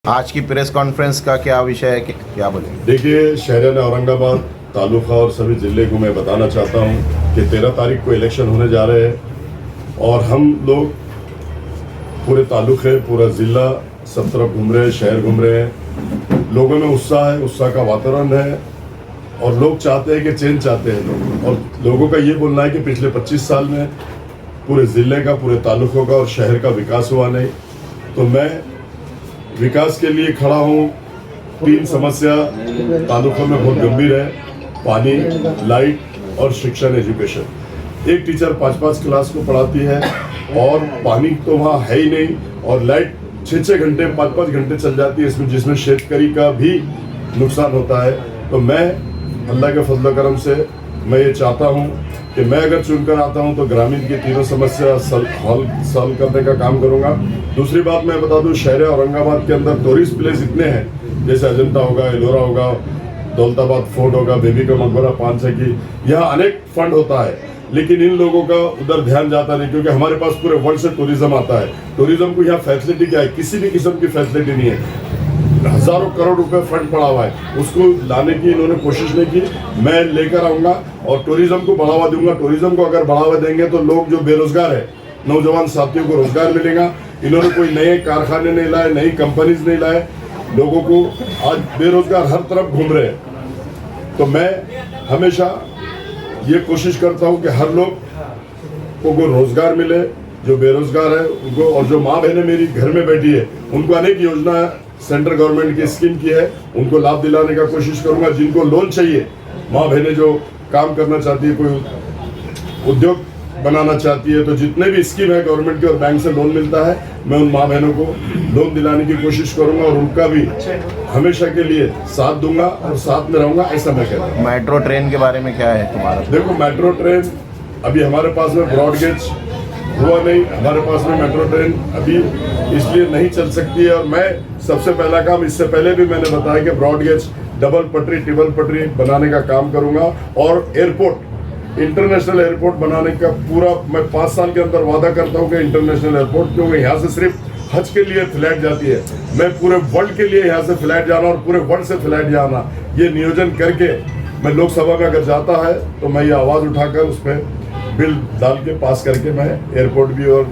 आज की press conference का क्या विषय है, क्या बोलेंगे? देखिए, शहर औरंगाबाद तालुका और सभी ज़िले को मैं बताना चाहता हूं कि 13 तारीख को इलेक्शन होने जा रहे हैं और हम लोग पूरे तालुके, पूरा ज़िला सब तरफ घूम रहे हैं, शहर घूम रहे हैं। लोगों में उत्साह है, उत्साह का वातावरण है और लोग चाहते हैं कि चेंज चाहते हैं लोग। और लोगों का ये बोलना है कि पिछले 25 साल में पूरे ज़िले का, पूरे तालुकों का और शहर का विकास हुआ नहीं। तो मैं विकास के लिए खड़ा हूँ। 3 समस्या तालुकों में बहुत गंभीर है: पानी, लाइट और शिक्षण, एजुकेशन। एक टीचर 5-5 क्लास को पढ़ाती है और पानी तो वहाँ है ही नहीं, और लाइट 6-6 घंटे, 5-5 घंटे चल जाती है इसमें, जिसमें शेतकरी का भी नुकसान होता है। तो मैं अल्लाह के फजल करम से मैं ये चाहता हूँ कि मैं अगर चुनकर आता हूँ तो ग्रामीण की तीनों समस्या सॉल्व करने का काम करूँगा। दूसरी बात मैं बता दूँ, शहर औरंगाबाद के अंदर टूरिस्ट प्लेस इतने हैं, जैसे अजंता होगा, एलोरा होगा, दौलताबाद फोर्ट होगा, बेबी का मकबरा, पानसे की, यहाँ अनेक फंड होता है, लेकिन इन लोगों का उधर ध्यान जाता नहीं, क्योंकि हमारे पास पूरे वर्ल्ड से टूरिज्म आता है। टूरिज्म को यहाँ फैसिलिटी क्या है? किसी भी किस्म की फैसिलिटी नहीं है। हजारों करोड़ रुपए फंड पड़ा हुआ है, उसको लाने की इन्होंने कोशिश नहीं की। मैं लेकर आऊंगा और टूरिज्म को बढ़ावा दूंगा। टूरिज्म को अगर बढ़ावा देंगे तो लोग जो बेरोजगार है, नौजवान साथियों को रोजगार मिलेगा। इन्होंने कोई नए कारखाने नहीं लाए, नई कंपनीज नहीं लाए, लोगों को आज बेरोजगार हर तरफ घूम रहे हैं। तो मैं हमेशा ये कोशिश करता हूँ कि हर लोग को रोजगार मिले, जो बेरोजगार है उनको, और जो माँ बहनें मेरी घर में बैठी है उनको अनेक योजना सेंट्रल गवर्नमेंट की स्कीम की है, उनको लाभ दिलाने का कोशिश करूंगा। जिनको लोन चाहिए, माँ बहनें जो काम करना चाहती है, कोई उद्योग बनाना चाहती है, तो जितने भी स्कीम है गवर्नमेंट के और बैंक से लोन मिलता है, मैं उन माँ बहनों को लोन दिलाने की कोशिश करूंगा और उनका भी हमेशा के लिए साथ दूंगा और साथ में रहूंगा, ऐसा मैं कहता हूँ। मेट्रो ट्रेन के बारे में क्या है तुम्हारा? देखो, मेट्रो ट्रेन अभी हमारे पास में ब्रॉडगेज हुआ नहीं, हमारे पास में मेट्रो ट्रेन अभी इसलिए नहीं चल सकती है। और मैं सबसे पहला काम, इससे पहले भी मैंने बताया कि ब्रॉडगेज, डबल पटरी, ट्रिपल पटरी बनाने का काम करूंगा। और एयरपोर्ट, इंटरनेशनल एयरपोर्ट बनाने का पूरा मैं 5 साल के अंदर वादा करता हूं कि इंटरनेशनल एयरपोर्ट, क्योंकि यहाँ से सिर्फ हज के लिए फ्लाइट जाती है, मैं पूरे वर्ल्ड के लिए यहाँ से फ्लाइट जाना और पूरे वर्ल्ड से फ्लाइट जाना, ये नियोजन करके मैं लोकसभा में अगर जाता है तो मैं ये आवाज़ उठाकर उस पर बिल डाल के पास करके मैं एयरपोर्ट भी और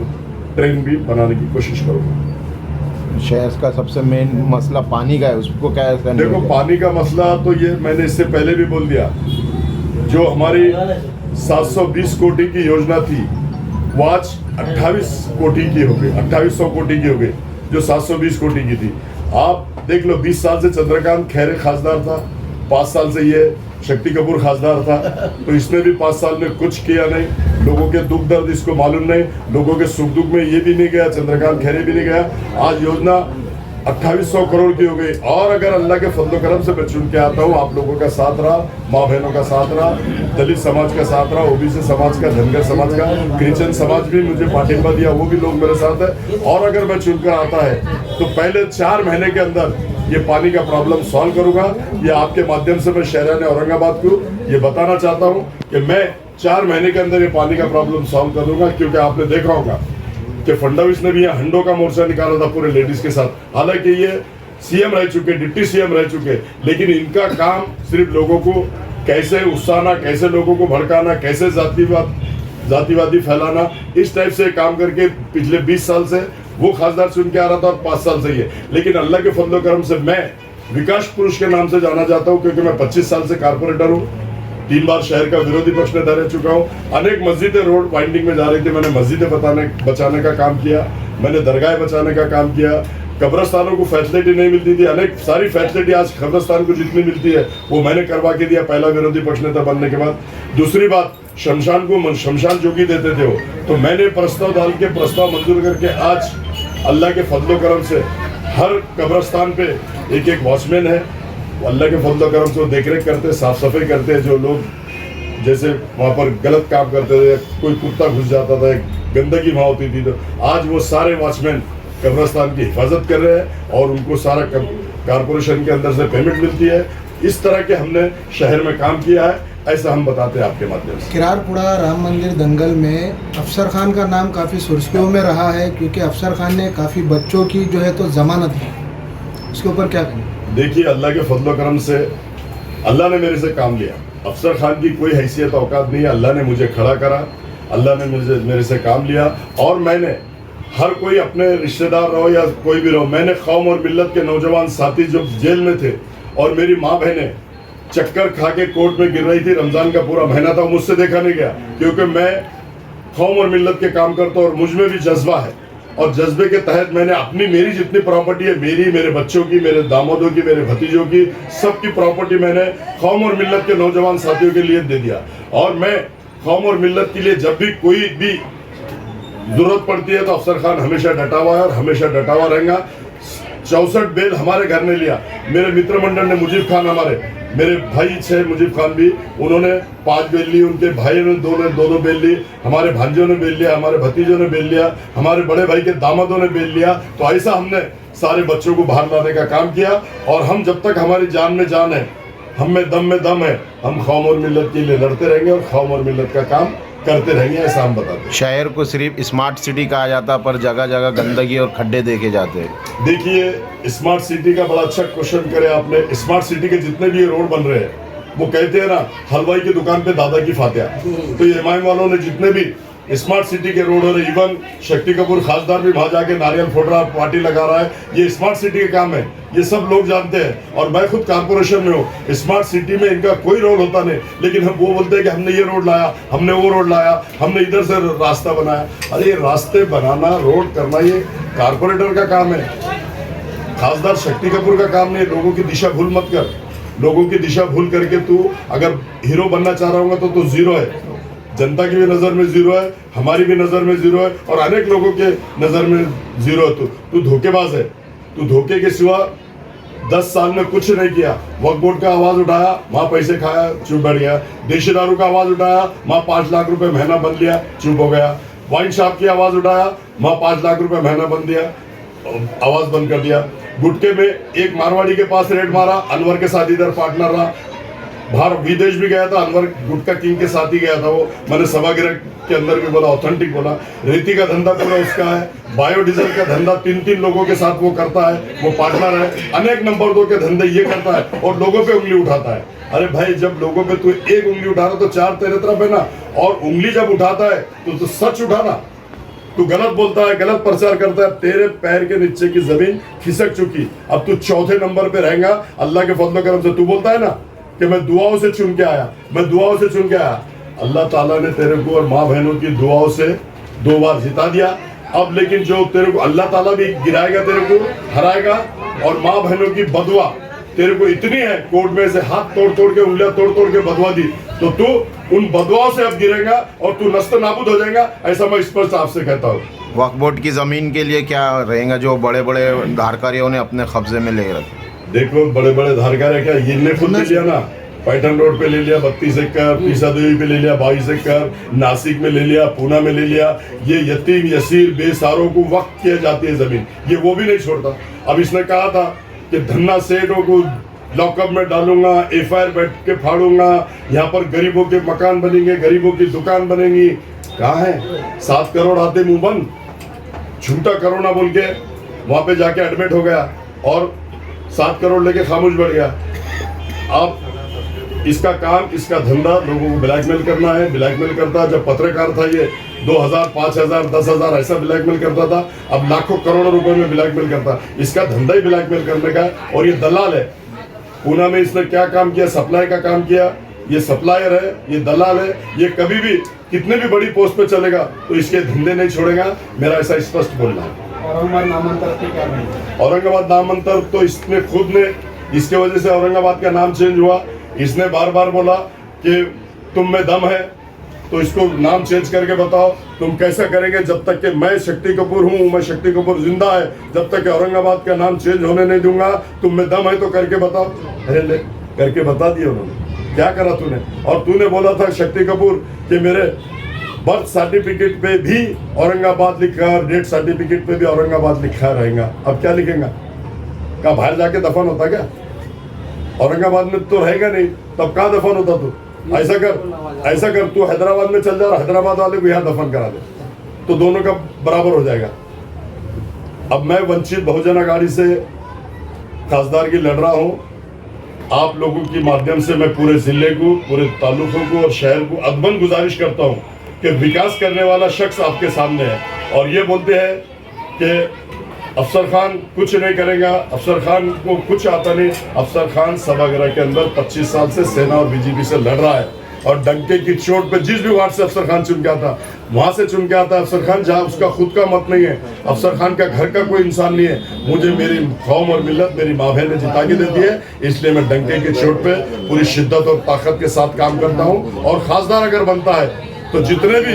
ट्रेन भी बनाने की कोशिश करूँगा। शहर का सबसे मेन मसला पानी का है, उसको क्या है? देखो, पानी का मसला तो ये मैंने इससे पहले भी बोल दिया। जो हमारी 720 कोटी की योजना थी वो आज 28 कोटी की हो गई, 2800 कोटी की हो गई, जो 720 कोटी की थी। आप देख लो, 20 साल से चंद्रकांत खैरे खासदार था, 5 साल से ये शक्ति कपूर खासदार था, तो इसने भी 5 साल में कुछ किया नहीं। लोगों के दुख दर्द इसको मालूम नहीं, लोगों के सुख दुख में ये भी नहीं गया, चंद्रकांत खैरे भी नहीं गया। आज योजना 2800 करोड़ की हो गई। और अगर अल्लाह के फजल करम से मैं चुन के आता हूँ, आप लोगों का साथ रहा, माँ बहनों का साथ रहा, दलित समाज का साथ रहा, ओबीसी समाज का, धनगर समाज का, क्रिश्चियन समाज भी मुझे पाठिंबा दिया, वो भी लोग मेरे साथ है। और अगर मैं चुनकर आता है तो पहले 4 महीने के अंदर ये पानी का प्रॉब्लम सॉल्व करूंगा। ये आपके माध्यम से मैं शहर औरंगाबाद को ये बताना चाहता हूँ कि मैं 4 महीने के अंदर ये पानी का प्रॉब्लम सॉल्व कर दूंगा। क्योंकि आपने देखा होगा कि फडणवीस ने भी यहाँ हंडों का मोर्चा निकाला था पूरे लेडीज के साथ। हालांकि ये सीएम रह चुके, डिप्टी सीएम रह चुके, लेकिन इनका काम सिर्फ लोगों को कैसे उकसाना, कैसे लोगों को भड़काना, कैसे जातिवादी फैलाना, इस टाइप से काम करके पिछले 20 साल से वो खासदार चुन के आ रहा था और 5 साल से ये। लेकिन अल्लाह के फजल करम से मैं विकास पुरुष के नाम से जाना जाता हूँ, क्योंकि मैं 25 साल से कारपोरेटर हूँ, 3 बार शहर का विरोधी पक्ष नेता रह चुका हूँ। अनेक मस्जिदें रोड वाइंडिंग में जा रही थी, मैंने मस्जिदें बचाने का काम किया, मैंने दरगाह बचाने का काम किया। कब्रस्तानों को फैसिलिटी नहीं मिलती थी, अनेक सारी फैसिलिटी आज कब्रस्तान को जितनी मिलती है वो मैंने करवा के दिया पहला विरोधी पक्ष नेता बनने के बाद। दूसरी बात, शमशान को शमशान चौकी देते थे वो, तो मैंने प्रस्ताव डाल के प्रस्ताव मंजूर करके आज अल्लाह के फजल करम से हर कब्रस्तान पे एक वॉचमैन है। अल्लाह के फजल करम से वो देखरेख करते, साफ सफाई करते। जो लोग जैसे वहाँ पर गलत काम करते थे, कोई कुत्ता घुस जाता था, गंदगी वहाँ होती थी, तो आज वो सारे वॉचमैन कब्रस्तान की हिफाजत कर रहे हैं और उनको सारा कारपोरेशन के अंदर से पेमेंट मिलती है। इस तरह के हमने शहर में काम किया है, ऐसा हम बताते हैं आपके माध्यम से। किरारपुरा राम मंदिर दंगल में अफसर खान का नाम काफ़ी सुर्खियों में रहा है, क्योंकि अफसर खान ने काफ़ी बच्चों की जो है तो जमानत दी। उसके ऊपर क्या कहें? देखिए, अल्लाह के फजल करम से अल्लाह ने मेरे से काम लिया। अफसर खान की कोई हैसियत औकात नहीं है, अल्लाह ने मुझे खड़ा करा, अल्लाह ने मेरे से काम लिया। और मैंने हर कोई अपने रिश्तेदार रहो या कोई भी रहो, मैंने कौम और मिल्लत के नौजवान साथी जो जेल में थे और मेरी माँ बहनें चक्कर खा के कोर्ट में गिर रही थी, रमजान का पूरा महीना था, मुझसे देखा नहीं गया, क्योंकि मैं कौम और मिल्लत के काम करता हूँ और मुझ में भी जज्बा है। और जज्बे के तहत मैंने मेरी जितनी प्रॉपर्टी है, मेरे बच्चों की, मेरे दामादों की, मेरे भतीजों की, सबकी प्रॉपर्टी मैंने कौम और मिल्लत के नौजवान साथियों के लिए दे दिया। और मैं कौम और मिल्लत के लिए जब भी कोई भी जरूरत पड़ती है तो अफसर खान हमेशा डटा हुआ है और हमेशा डटा हुआ रहेगा। 64 बेल हमारे घर ने लिया, मेरे मित्र मंडल ने, मुजीब खान मेरे भाई छे, मुजीब खान भी, उन्होंने 5 बेल ली, उनके भाई ने दो बेल ली, हमारे भांजों ने बेल लिया, हमारे भतीजों ने बेल लिया, हमारे बड़े भाई के दामादों ने बेल लिया। तो ऐसा हमने सारे बच्चों को बाहर लाने का काम किया। और हम जब तक हमारी जान में जान है, हम में दम है, हम कौम और मिल्लत के लिए लड़ते रहेंगे और कौम और मिल्लत का काम करते रहेंगे, ऐसा हम बताते हैं। शहर को सिर्फ स्मार्ट सिटी कहा जाता, पर जगह जगह गंदगी और खड्डे देखे जाते हैं। देखिए, स्मार्ट सिटी का बड़ा अच्छा क्वेश्चन करे आपने। स्मार्ट सिटी के जितने भी रोड बन रहे हैं, वो कहते हैं ना, हलवाई की दुकान पे दादा की फातिहा। तो ये एमआईएम वालों ने जितने भी स्मार्ट सिटी के रोड हो रहे, इवन शक्ति कपूर खासदार भी वहां जाके नारियल फोड़ रहा, पार्टी लगा रहा है, ये स्मार्ट सिटी का काम है, ये सब लोग जानते हैं। और मैं खुद कारपोरेशन में हूँ, स्मार्ट सिटी में इनका कोई रोल होता नहीं, लेकिन हम वो बोलते हैं कि हमने ये रोड लाया, हमने वो रोड लाया, हमने इधर से रास्ता बनाया। अरे ये रास्ते बनाना, रोड करना, ये कारपोरेटर का काम है, खासदार शक्ति कपूर का काम नहीं। लोगों की दिशा भूल मत कर, लोगों की दिशा भूल करके तू अगर हीरो बनना चाह रहा होगा तो तू जीरो है। जनता की भी नजर में जीरो है, हमारी भी नजर में जीरो है, और अनेक लोगों के नजर में जीरो है। तू धोखेबाज है, तू धोखे के सिवा 10 साल में कुछ नहीं किया। वक्फ बोर्ड का आवाज उठाया, वहां पैसे खाया, चुप बैठ गया। देशी दारू का आवाज उठाया, वहां 5 लाख रुपए महीना बन लिया, चुप हो गया। वाइन शॉप की आवाज उठाया, वहां 5 लाख रुपए महीना बन दिया, आवाज बंद कर दिया। गुटके में एक मारवाड़ी के पास रेड मारा, अनवर के साथ इधर पार्टनर रहा, बाहर विदेश भी गया था, अनवर गुटका किंग के साथ ही गया था वो। मैंने सभागृह के अंदर भी बोला, ऑथेंटिक बोला। रेती का धंधा पूरा उसका है, बायोडीजल का धंधा 3-3 लोगों के साथ वो करता है, वो पार्टनर है। अनेक नंबर 2 के धंधे ये करता है और लोगों पे उंगली उठाता है। अरे भाई, जब लोगों पे तू एक उंगली उठा रहा तो 4 तेरे तरफ है ना। और उंगली जब उठाता है तो सच उठाना, तू गलत बोलता है, गलत प्रचार करता है, तेरे पैर के नीचे की जमीन खिसक चुकी। अब तू 4थे नंबर पे रहेगा अल्लाह के फजल करम से। तू बोलता है ना कि मैं दुआओं से चुन के आया, मैं दुआओं से चुन के आया। अल्लाह ताला ने तेरे को और माँ बहनों की दुआओं से 2 बार जिता दिया। अब लेकिन जो तेरे को अल्लाह ताला भी गिराएगा, तेरे को हराएगा। और माँ बहनों की बदुआ तेरे को इतनी है, कोर्ट में से हाथ तोड़ के, उंगलियां तोड़ के बदुआ दी, तो तू उन बदुआओं से अब गिरेगा और तू नस्त नाबूद हो जाएगा, ऐसा मैं स्पष्ट आपसे कहता हूँ। वक्फ बोर्ड की जमीन के लिए क्या रहेगा जो बड़े बड़े धारकारियों ने अपने कब्जे में ले रखे? देखो, बड़े बड़े धारकार है क्या, इनने खुद ले लिया ना। पैठन रोड पे ले लिया 32 एकड़, पीसा देवी पे ले लिया 22 एकड़, नासिक में ले लिया, पूना में ले लिया। ये यतीम यसीर बेसहारों को वक्त किया जाती है जमीन, ये वो भी नहीं छोड़ता। अब इसने कहा था कि धन्ना सेठों को लॉकअप में डालूंगा, FIR बैठ के फाड़ूंगा, यहाँ पर गरीबों के मकान बनेंगे, गरीबों की दुकान बनेगी। कहाँ है? 7 करोड़ आते मुंह बंद, झूठा करोना बोल के वहां पे जाके एडमिट हो गया और 7 करोड़ लेके खामोश बैठ गया। अब इसका काम, इसका धंधा लोगों को ब्लैकमेल करना है, ब्लैकमेल करता है। जब पत्रकार था ये 2000, 5000, 10,000 ऐसा ब्लैकमेल करता था, अब लाखों करोड़ों रुपए में ब्लैकमेल करता। इसका धंधा ही ब्लैकमेल करने का है। और ये दलाल है। पूना में इसने क्या काम किया? सप्लाई का काम किया। ये सप्लायर है, ये दलाल है। ये कभी भी कितने भी बड़ी पोस्ट पे चलेगा तो इसके धंधे नहीं छोड़ेगा, मेरा ऐसा स्पष्ट बोलना है। औरंगाबाद नामांतर तो इसने खुद ने, इसके वजह से औरंगाबाद का नाम चेंज हुआ। इसने बार बार बोला कि तुम में दम है तो इसको नाम चेंज करके बताओ। तुम कैसा करेंगे? जब तक कि मैं शक्ति कपूर हूँ, मैं शक्ति कपूर जिंदा है, जब तक कि औरंगाबाद का नाम चेंज होने नहीं दूंगा। तुम में दम है तो करके बताओ। अरे ले, करके बता दिया उन्होंने। क्या करा तूने? और तूने बोला था शक्ति कपूर कि मेरे बर्थ सर्टिफिकेट पे भी औरंगाबाद लिखा है, डेथ सर्टिफिकेट पे भी औरंगाबाद लिखा रहेगा। अब क्या लिखेगा? क्या बाहर जाके दफन होता क्या? औरंगाबाद में तो रहेगा नहीं, तब कहाँ दफन होता तू? ऐसा कर तू हैदराबाद में चल जा, हैदराबाद वाले को यहाँ दफन करा दे, तो दोनों का बराबर हो जाएगा। अब मैं वंचित बहुजन अघाड़ी से खासदार की लड़ रहा हूँ। आप लोगों के माध्यम से मैं पूरे जिले को, पूरे तालुकों को और शहर को अदबन गुजारिश करता हूँ कि विकास करने वाला शख्स आपके सामने है। और ये बोलते हैं कि अफसर खान कुछ नहीं करेगा, अफसर खान को कुछ आता नहीं। अफसर खान सभागृह के अंदर 25 साल से सेना और बीजेपी से लड़ रहा है और डंके की चोट पे जिस भी वार्ड से अफसर खान चुन के आता वहां से चुन के आता अफसर खान, जहां उसका खुद का मत नहीं है, अफसर खान का घर का कोई इंसान नहीं है। मुझे मेरी कौम और मिल्लत, मेरी माँ बहन ने जिता के देती है, इसलिए मैं डंके की चोट पे पूरी शिद्दत और ताकत के साथ काम करता हूँ। और खासदार अगर बनता है तो जितने भी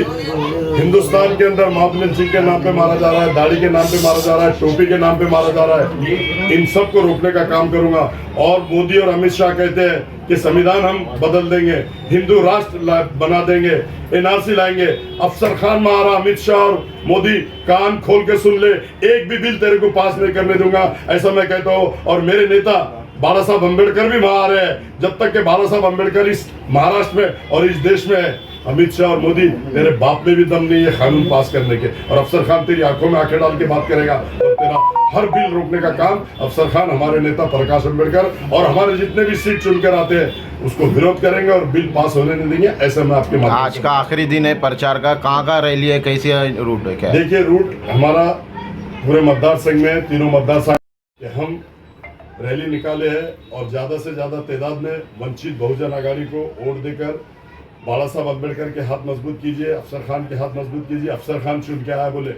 हिंदुस्तान के अंदर महात्मा सिंह के नाम पे मारा जा रहा है, दाढ़ी के नाम पे मारा जा रहा है, टोपी के नाम पे मारा जा रहा है, इन सब को रोकने का काम करूंगा। और मोदी और अमित शाह कहते हैं कि संविधान हम बदल देंगे, हिंदू राष्ट्र बना देंगे, एनआरसी लाएंगे। अफसर खान मारा, अमित शाह और मोदी कान खोल के सुन ले, एक भी बिल तेरे को पास नहीं करने दूंगा, ऐसा मैं कहता हूँ। और मेरे नेता बाला साहब अम्बेडकर भी वहां आ रहे हैं। जब तक के बाला साहब अम्बेडकर इस महाराष्ट्र में और इस देश में है, अमित शाह और मोदी, तेरे बाप में भी दम नहीं है कानून पास करने के। और अफसर खान तेरी आंखों में आंखें डाल के बात करेगा और तेरा हर बिल रोकने का काम अफसर खान, हमारे नेता प्रकाश अम्बेडकर और हमारे जितने भी सीट चुनकर आते हैं उसको विरोध करेंगे और बिल पास होने नहीं देंगे। ऐसा मैं आपके माध्यम आज का आखिरी दिन है प्रचार का, कहाँ रैली है, कैसे रूट है, क्या है? देखिए, रूट हमारा पूरे मतदार संघ में, तीनों मतदार संघ हम रैली निकाले हैं और ज्यादा से ज्यादा तादाद में वंचित बहुजन आघाड़ी को वोट देकर बाला साहब अम्बेडकर के हाथ मजबूत कीजिए, अफसर खान के हाथ मजबूत कीजिए। अफसर खान चुन के आया बोले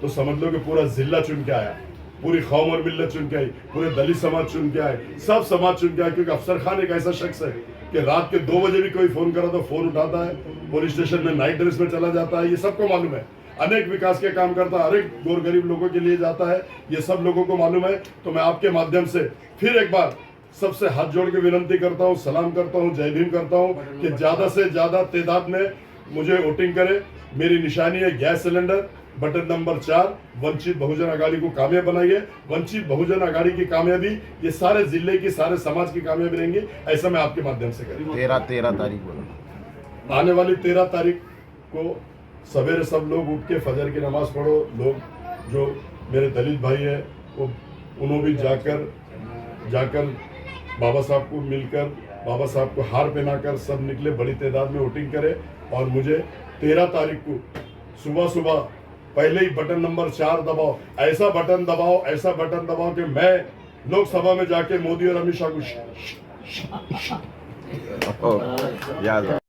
तो समझ लो कि पूरा जिला चुन के आया, पूरी कौम और मिल्लत चुन के आई, पूरे दलित समाज चुन के आए, सब समाज चुन के आए। क्योंकि अफसर खान एक ऐसा शख्स है कि रात के 2 बजे भी कोई फोन करा तो फोन उठाता है, पुलिस स्टेशन में नाइट ड्रेस में चला जाता है, ये सबको मालूम है। अनेक विकास के काम करता है, अनेक गोर गरीब लोगों के लिए जाता है, ये सब लोगों को मालूम है। तो मैं आपके माध्यम से फिर एक बार सबसे हाथ जोड़ के विनती करता हूँ, सलाम करता हूँ, जय भीम करता हूँ कि ज्यादा से ज्यादा तादाद में मुझे वोटिंग करें। मेरी निशानी है gas cylinder, button number 4, Vanchit Bahujan Aghadi को कामयाब बनाइए। वंचित बहुजन आघाड़ी की कामयाबी ये सारे जिले की, सारे समाज की कामयाबी रहेंगी, ऐसा मैं आपके माध्यम से करूँगा। 13 तारीख बोलो। आने वाली 13 तारीख को सवेरे सब लोग उठ के फजर की नमाज पढ़ो। लोग जो मेरे दलित भाई है वो उन्होंने भी जाकर बाबा साहब को मिलकर, बाबा साहब को हार पहनाकर सब निकले, बड़ी तादाद में वोटिंग करें। और मुझे 13 तारीख को सुबह पहले ही बटन नंबर 4 दबाओ, ऐसा बटन दबाओ कि मैं लोकसभा में जाके मोदी और अमित शाह को याद